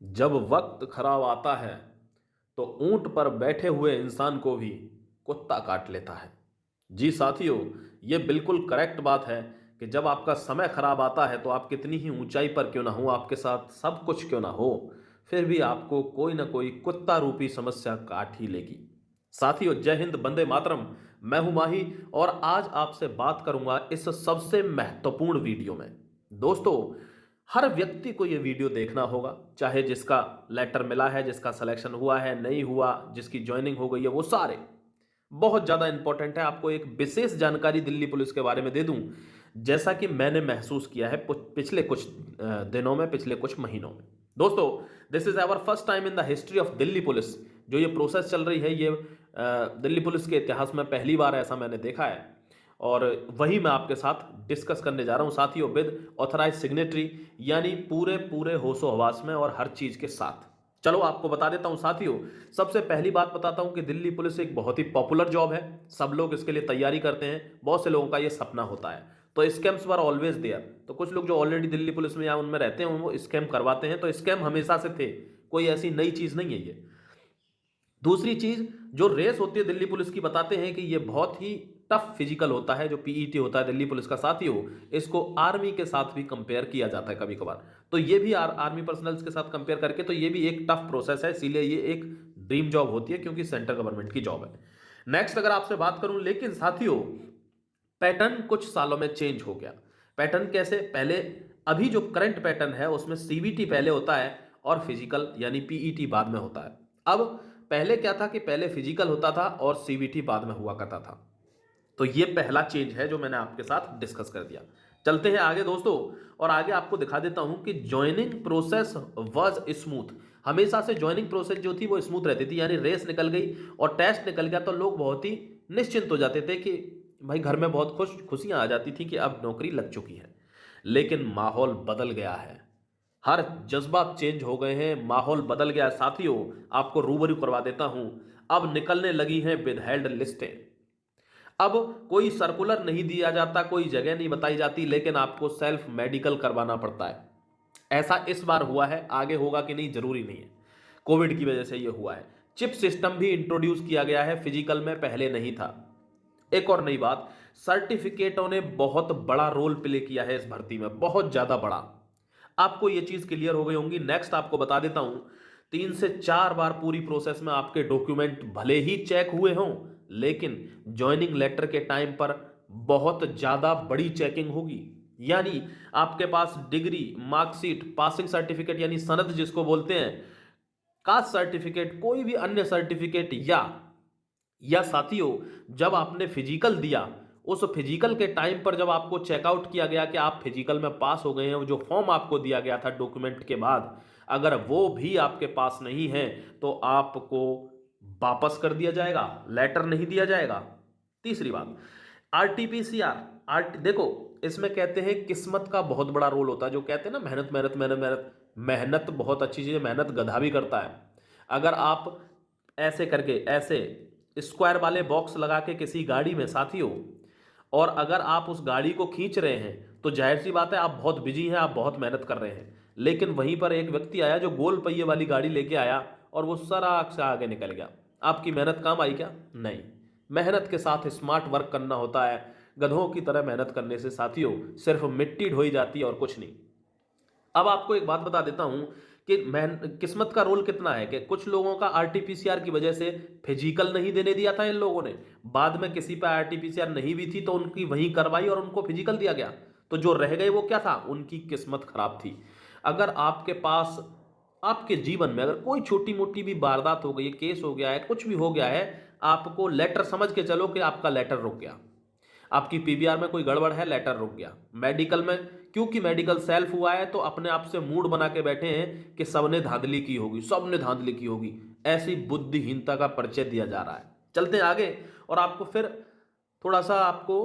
जब वक्त खराब आता है तो ऊंट पर बैठे हुए इंसान को भी कुत्ता काट लेता है। जी साथियों, ये बिल्कुल करेक्ट बात है कि जब आपका समय खराब आता है तो आप कितनी ही ऊंचाई पर क्यों ना हो, आपके साथ सब कुछ क्यों ना हो, फिर भी आपको कोई ना कोई कुत्ता रूपी समस्या काट ही लेगी। साथियों, जय हिंद, वंदे मातरम। मैं हूं माही और आज आपसे बात करूंगा इस सबसे महत्वपूर्ण वीडियो में। दोस्तों, हर व्यक्ति को यह वीडियो देखना होगा, चाहे जिसका लेटर मिला है, जिसका सिलेक्शन हुआ है, नहीं हुआ, जिसकी ज्वाइनिंग हो गई है, वो सारे। बहुत ज्यादा इंपॉर्टेंट है। आपको एक विशेष जानकारी दिल्ली पुलिस के बारे में दे दूं, जैसा कि मैंने महसूस किया है पिछले कुछ दिनों में, पिछले कुछ महीनों में। दोस्तों, this is our first time in the history of Delhi police. जो ये प्रोसेस चल रही है, ये दिल्ली पुलिस के इतिहास में पहली बार ऐसा मैंने देखा है और वही मैं आपके साथ डिस्कस करने जा रहा हूं साथियों, विद ऑथराइज सिग्नेटरी, यानी पूरे पूरे होशो हवास में और हर चीज के साथ। चलो आपको बता देता हूं साथियों। सबसे पहली बात बताता हूं कि दिल्ली पुलिस एक बहुत ही पॉपुलर जॉब है। सब लोग इसके लिए तैयारी करते हैं, बहुत से लोगों का ये सपना होता है। तो स्कैम्स वर ऑलवेज देयर। तो कुछ लोग जो ऑलरेडी दिल्ली पुलिस में या उनमें रहते हैं वो स्कैम करवाते हैं। तो स्कैम हमेशा से थे, कोई ऐसी नई चीज नहीं है ये। दूसरी चीज, जो रेस होती है दिल्ली पुलिस की, बताते हैं कि ये बहुत ही टफ फिजिकल होता है। जो पीईटी होता है दिल्ली पुलिस का साथियों, इसको आर्मी के साथ भी कंपेयर किया जाता है कभी कभार। तो ये भी आर्मी पर्सनल्स के साथ कंपेयर करके, तो ये भी एक टफ प्रोसेस है, इसीलिए ये एक ड्रीम जॉब होती है क्योंकि सेंट्रल गवर्नमेंट की जॉब है। नेक्स्ट अगर आपसे बात करूं, लेकिन साथियों पैटर्न कुछ सालों में चेंज हो गया। पैटर्न कैसे? पहले, अभी जो करंट पैटर्न है उसमें सीबीटी पहले होता है और फिजिकल यानी पीईटी बाद में होता है। अब पहले क्या था कि पहले फिजिकल होता था और सीबीटी बाद में हुआ करता था। तो ये पहला चेंज है जो मैंने आपके साथ डिस्कस कर दिया। चलते हैं आगे दोस्तों, और आगे आपको दिखा देता हूं कि ज्वाइनिंग प्रोसेस वाज स्मूथ। हमेशा से ज्वाइनिंग प्रोसेस जो थी वो स्मूथ रहती थी, यानी रेस निकल गई और टेस्ट निकल गया तो लोग बहुत ही निश्चिंत हो जाते थे कि भाई घर में बहुत खुशियां आ जाती थी कि अब नौकरी लग चुकी है। लेकिन माहौल बदल गया है, हर जज्बात चेंज हो गए हैं, माहौल बदल गया है साथियों। आपको रूबरू करवा देता हूं, अब निकलने लगी हैं विदहेल्ड लिस्टें। अब कोई सर्कुलर नहीं दिया जाता, कोई जगह नहीं बताई जाती, लेकिन आपको सेल्फ मेडिकल करवाना पड़ता है। ऐसा इस बार हुआ है, आगे होगा कि नहीं जरूरी नहीं है। कोविड की वजह से यह हुआ है। चिप सिस्टम भी इंट्रोड्यूस किया गया है, फिजिकल में पहले नहीं था। एक और नई बात, सर्टिफिकेटों ने बहुत बड़ा रोल प्ले किया है इस भर्ती में, बहुत ज्यादा बड़ा। आपको यह चीज क्लियर हो गई होंगी। नेक्स्ट आपको बता देता हूं, 3 से 4 बार पूरी प्रोसेस में आपके डॉक्यूमेंट भले ही चेक हुए हों, लेकिन ज्वाइनिंग लेटर के टाइम पर बहुत ज्यादा बड़ी चेकिंग होगी। यानी आपके पास डिग्री, मार्कशीट, पासिंग सर्टिफिकेट यानी सनद जिसको बोलते हैं, कास्ट सर्टिफिकेट, कोई भी अन्य सर्टिफिकेट, या साथियों जब आपने फिजिकल दिया, उस फिजिकल के टाइम पर जब आपको चेकआउट किया गया कि आप फिजिकल में पास हो गए हैं, वो जो फॉर्म आपको दिया गया था डॉक्यूमेंट के बाद, अगर वो भी आपके पास नहीं है तो आपको वापस कर दिया जाएगा, लेटर नहीं दिया जाएगा। तीसरी बात, आरटीपीसीआर। देखो, इसमें कहते हैं किस्मत का बहुत बड़ा रोल होता है। जो कहते हैं ना, मेहनत मेहनत मेहनत मेहनत, मेहनत बहुत अच्छी चीज है, मेहनत गधा भी करता है। अगर आप ऐसे करके, ऐसे स्क्वायर वाले बॉक्स लगा के किसी गाड़ी में साथियों, और अगर आप उस गाड़ी को खींच रहे हैं तो जाहिर सी बात है आप बहुत बिजी हैं, आप बहुत मेहनत कर रहे हैं। लेकिन वहीं पर एक व्यक्ति आया जो गोल पहिए वाली गाड़ी लेके आया और वो सराग से आगे निकल गया। आपकी मेहनत काम आई क्या? नहीं। मेहनत के साथ स्मार्ट वर्क करना होता है। गधों की तरह मेहनत करने से साथियों सिर्फ मिट्टी ढोई जाती है और कुछ नहीं। अब आपको एक बात बता देता हूं कि किस्मत का रोल कितना है, कि कुछ लोगों का आरटीपीसीआर की वजह से फिजिकल नहीं देने दिया था इन लोगों ने, बाद में किसी पे आरटीपीसीआर नहीं भी थी तो उनकी वहीं करवाई और उनको फिजिकल दिया गया। तो जो रह गए वो क्या था? उनकी किस्मत खराब थी। अगर आपके पास, आपके जीवन में अगर कोई छोटी मोटी भी वारदात हो गई है, केस हो गया है, कुछ भी हो गया है, आपको लेटर समझ के चलो कि आपका लेटर रुक गया। आपकी पीबीआर में कोई गड़बड़ है, लेटर रुक गया। मेडिकल में, क्योंकि मेडिकल सेल्फ हुआ है तो अपने आप से मूड बना के बैठे हैं कि सबने धांधली की होगी, सबने धांधली की होगी, ऐसी बुद्धिहीनता का परिचय दिया जा रहा है। चलते हैं आगे और आपको फिर थोड़ा सा आपको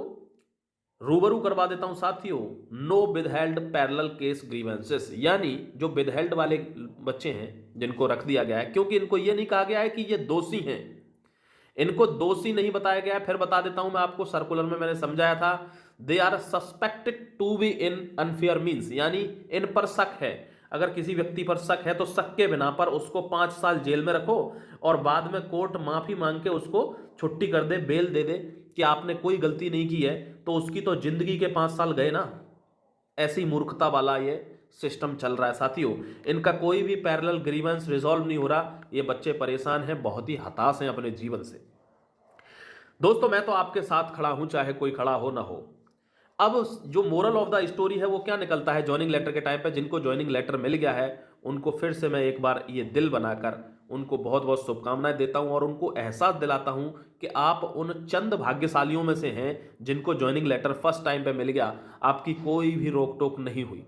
रूबरू करवा देता हूं साथियों। No withheld parallel case grievances, यानी जो विदहेल्ड वाले बच्चे हैं जिनको रख दिया गया है, क्योंकि इनको यह नहीं कहा गया है कि ये दोषी हैं, इनको दोषी नहीं बताया गया। फिर बता देता हूं मैं आपको, सर्कुलर में मैंने समझाया था, they are suspected to be in unfair means, यानी इन पर शक है। अगर किसी व्यक्ति पर शक है तो शक के बिना पर उसको 5 साल जेल में रखो और बाद में कोर्ट माफी मांग के उसको छुट्टी कर दे, बेल दे दे कि आपने कोई गलती नहीं की है, तो उसकी तो जिंदगी के 5 साल गए ना। ऐसी मूर्खता वाला ये सिस्टम चल रहा है साथियों। इनका कोई भी पैरेलल ग्रीवेंस रिजॉल्व नहीं हो रहा। ये बच्चे परेशान हैं, बहुत ही हताश हैं अपने जीवन से। दोस्तों मैं तो आपके साथ खड़ा हूं, चाहे कोई खड़ा हो ना हो। अब जो मोरल ऑफ द स्टोरी है वो क्या निकलता है ज्वाइनिंग लेटर के टाइम पे? जिनको ज्वाइनिंग लेटर मिल गया है उनको फिर से मैं एक बार ये दिल बनाकर उनको बहुत बहुत शुभकामनाएं देता हूं और उनको एहसास दिलाता हूं कि आप उन चंद भाग्यशालियों में से हैं जिनको ज्वाइनिंग लेटर फर्स्ट टाइम पे मिल गया, आपकी कोई भी रोक टोक नहीं हुई।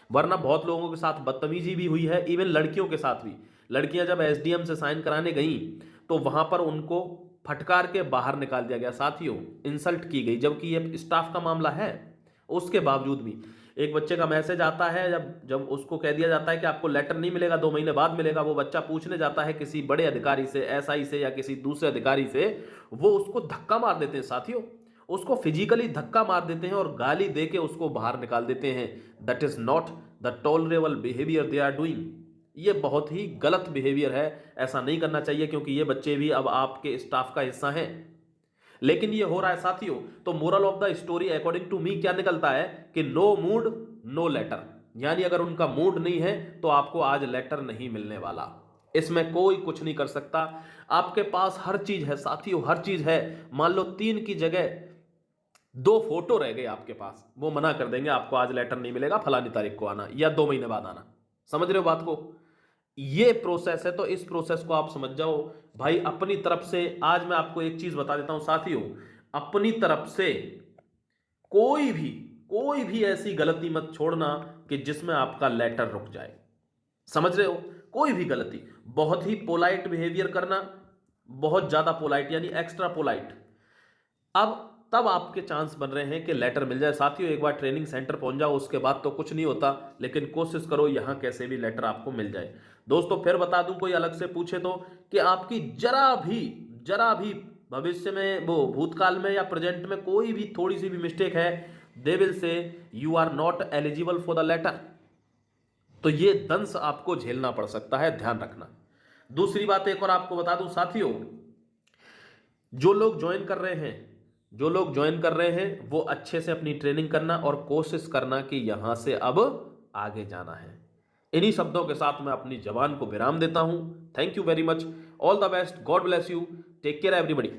वरना बहुत लोगों के साथ बदतमीजी भी हुई है, इवन लड़कियों के साथ भी। लड़कियां जब एसडीएम से साइन कराने गई तो वहां पर उनको फटकार के बाहर निकाल दिया गया साथियों, इंसल्ट की गई, जबकि ये स्टाफ का मामला है। उसके बावजूद भी एक बच्चे का मैसेज आता है, जब जब उसको कह दिया जाता है कि आपको लेटर नहीं मिलेगा, 2 महीने बाद मिलेगा, वो बच्चा पूछने जाता है किसी बड़े अधिकारी से, एसआई से या किसी दूसरे अधिकारी से, वो उसको धक्का मार देते हैं साथियों, उसको फिजिकली धक्का मार देते हैं और गाली दे के उसको बाहर निकाल देते हैं। That is not the tolerable behaviour they are doing. ये बहुत ही गलत बिहेवियर है, ऐसा नहीं करना चाहिए, क्योंकि ये बच्चे भी अब आपके स्टाफ का हिस्सा हैं। लेकिन ये हो रहा है साथियों। तो moral of the story according to me क्या निकलता है कि नो मूड नो लेटर, यानी अगर उनका मूड नहीं है तो आपको आज लेटर नहीं मिलने वाला। इसमें कोई कुछ नहीं कर सकता। आपके पास हर चीज है साथियों, हर चीज है। मान लो 3 की जगह 2 फोटो रह गए आपके पास, वो मना कर देंगे आपको आज लेटर नहीं मिलेगा, फलानी तारीख को आना या 2 महीने बाद आना। समझ रहे हो बात को? ये प्रोसेस है। तो इस प्रोसेस को आप समझ जाओ भाई। अपनी तरफ से आज मैं आपको एक चीज बता देता हूं साथियों, अपनी तरफ से कोई भी ऐसी गलती मत छोड़ना कि जिसमें आपका लेटर रुक जाए। समझ रहे हो? कोई भी गलती, बहुत ही पोलाइट बिहेवियर करना, बहुत ज्यादा पोलाइट यानी एक्स्ट्रा पोलाइट, अब तब आपके चांस बन रहे हैं कि लेटर मिल जाए साथियों। एक बार ट्रेनिंग सेंटर पहुंच जाओ, उसके बाद तो कुछ नहीं होता, लेकिन कोशिश करो यहां कैसे भी लेटर आपको मिल जाए। दोस्तों फिर बता दूं, कोई अलग से पूछे तो, कि आपकी जरा भी भविष्य में, वो भूतकाल में या प्रेजेंट में कोई भी थोड़ी सी भी मिस्टेक है, they will say you are not eligible for the letter. तो ये दंश आपको झेलना पड़ सकता है, ध्यान रखना। दूसरी बात एक और आपको बता दूं साथियों, जो लोग ज्वाइन कर रहे हैं वो अच्छे से अपनी ट्रेनिंग करना और कोशिश करना कि यहां से अब आगे जाना है। इन्हीं शब्दों के साथ मैं अपनी जबान को विराम देता हूं। Thank you very much, all the best, God bless you, take care everybody.